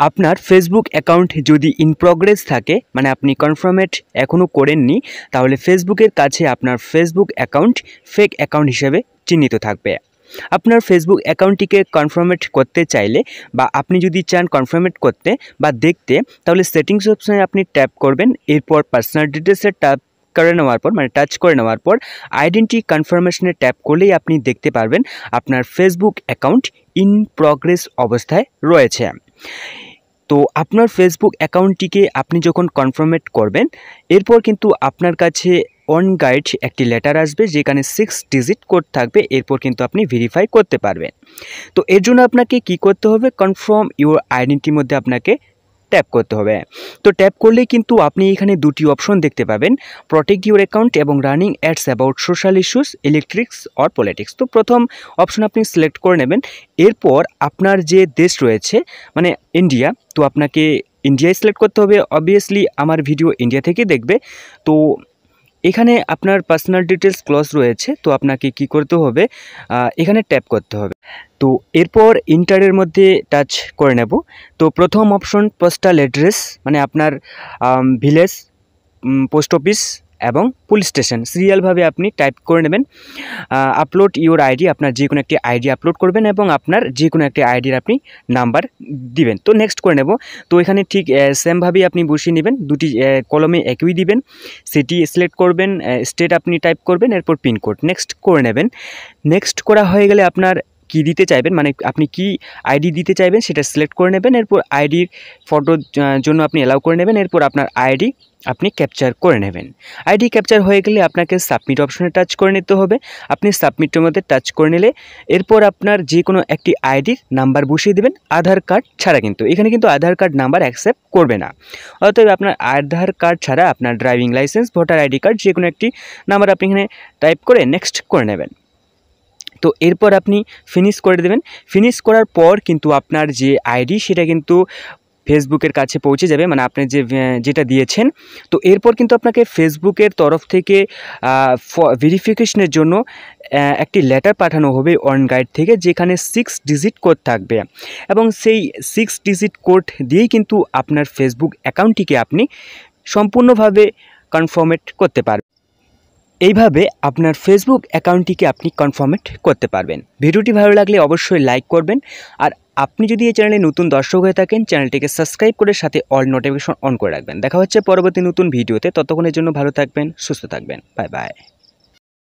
আপনার Facebook account যদি in progress থাকে, মানে আপনি কনফার্মেট এখনও করেননি, তাহলে ফেসবুকের কাছে আপনার ফেসবুক অ্যাকাউন্ট ফেক অ্যাকাউন্ট হিসেবে চিহ্নিত থাকবে। আপনার ফেসবুক অ্যাকাউন্টটিকে কনফার্মেট করতে চাইলে বা আপনি যদি চান কনফার্মেট করতে বা দেখতে, তাহলে সেটিংস অপশনে আপনি ট্যাপ করবেন। এরপর পার্সোনাল ডিটেলসে ট্যাপ করে নেওয়ার পর, মানে টাচ করে নেওয়ার পর আইডেন্টি কনফার্মেশনে ট্যাপ করলেই আপনি দেখতে পারবেন আপনার ফেসবুক অ্যাকাউন্ট ইন প্রগ্রেস অবস্থায় রয়েছে। তো আপনার ফেসবুক অ্যাকাউন্টটিকে আপনি যখন কনফার্মেট করবেন, এরপর কিন্তু আপনার কাছে অন গাইড একটি লেটার আসবে যেখানে 6 ডিজিট কোড থাকবে। এরপর কিন্তু আপনি ভেরিফাই করতে পারবেন। তো এর জন্য আপনাকে কি করতে হবে, কনফার্ম ইউর আইডেন্টিটির মধ্যে আপনাকে ট্যাপ করতে হবে। তো ট্যাপ করলেই কিন্তু আপনি এখানে দুটি অপশন দেখতে পাবেন, প্রোটেক্ট ইউর অ্যাকাউন্ট এবং running ads about social issues, electrics or politics. তো প্রথম অপশন আপনি সিলেক্ট করে নেবেন। এরপর আপনার যে দেশ রয়েছে মানে ইন্ডিয়া, তো আপনাকে ইন্ডিয়ায় সিলেক্ট করতে হবে। অবভিয়াসলি আমার ভিডিও ইন্ডিয়া থেকে দেখবে। তো এখানে আপনার পার্সোনাল ডিটেলস ক্লজ রয়েছে, তো আপনাকে কি করতে হবে, এখানে ট্যাপ করতে হবে। তো এরপর ইন্টারের মধ্যে টাচ করে নেব। তো প্রথম অপশন পোস্টাল অ্যাড্রেস, মানে আপনার ভিলেজ, পোস্ট অফিস এবং পুলিশ স্টেশন সিরিয়ালভাবে আপনি টাইপ করে নেবেন। আপলোড ইউর আইডি, আপনার যে কোনো একটি আইডি আপলোড করবেন এবং আপনার যে কোনো একটি আইডির আপনি নাম্বার দিবেন। তো নেক্সট করে নেব। তো এখানে ঠিক সেমভাবেই আপনি বসিয়ে নেবেন, দুটি কলমে একই দিবেন। সিটি সিলেক্ট করবেন, স্টেট আপনি টাইপ করবেন, এরপর পিনকোড নেক্সট করে নেবেন। নেক্সট করা হয়ে গেলে আপনার কি দিতে চাইবেন, মানে আপনি কি আইডি দিতে চাইবেন সেটা সিলেক্ট করে নেবেন। এরপর আইডির ফটোর জন্য আপনি অ্যালাউ করে নেবেন। এরপর আপনার আইডি আপনি ক্যাপচার করে নেবেন। আইডি ক্যাপচার হয়ে গেলে আপনাকে সাবমিট অপশনে টাচ করে নিতে হবে। আপনি সাবমিটের মধ্যে টাচ করে নিলে এরপর আপনার যে কোনো একটি আইডির নাম্বার বসিয়ে দেবেন, আধার কার্ড ছাড়া। কিন্তু এখানে কিন্তু আধার কার্ড নাম্বার অ্যাকসেপ্ট করবে না। অতএব আপনার আধার কার্ড ছাড়া আপনার driving licence, voter ID card যে কোনো একটি নাম্বার আপনি এখানে টাইপ করে নেক্সট করে নেবেন। তো এরপর আপনি ফিনিশ করে দেবেন। ফিনিশ করার পর কিন্তু আপনার যে আইডি সেটা কিন্তু ফেসবুকের কাছে পৌঁছে যাবে, মানে আপনি যেটা দিয়েছেন। তো এরপর কিন্তু আপনাকে ফেসবুকের তরফ থেকে ভেরিফিকেশনের জন্য একটি লেটার পাঠানো হবে অন গাইড থেকে, যেখানে 6 ডিজিট কোড থাকবে এবং সেই 6 ডিজিট কোড দিয়েই কিন্তু আপনার ফেসবুক অ্যাকাউন্টটিকে আপনি সম্পূর্ণভাবে কনফার্মেট করতে পারবেন। এইভাবে আপনার ফেসবুক অ্যাকাউন্টটিকে আপনি কনফার্মেট করতে পারবেন। ভিডিওটি ভালো লাগলে অবশ্যই লাইক করবেন, আর আপনি যদি এই চ্যানেলে নতুন দর্শক হয়ে থাকেন চ্যানেলটিকে সাবস্ক্রাইব করে সাথে অল নোটিফিকেশন অন করে রাখবেন। দেখা হচ্ছে পরবর্তী নতুন ভিডিওতে। ততক্ষণের জন্য ভালো থাকবেন, সুস্থ থাকবেন। Bye bye.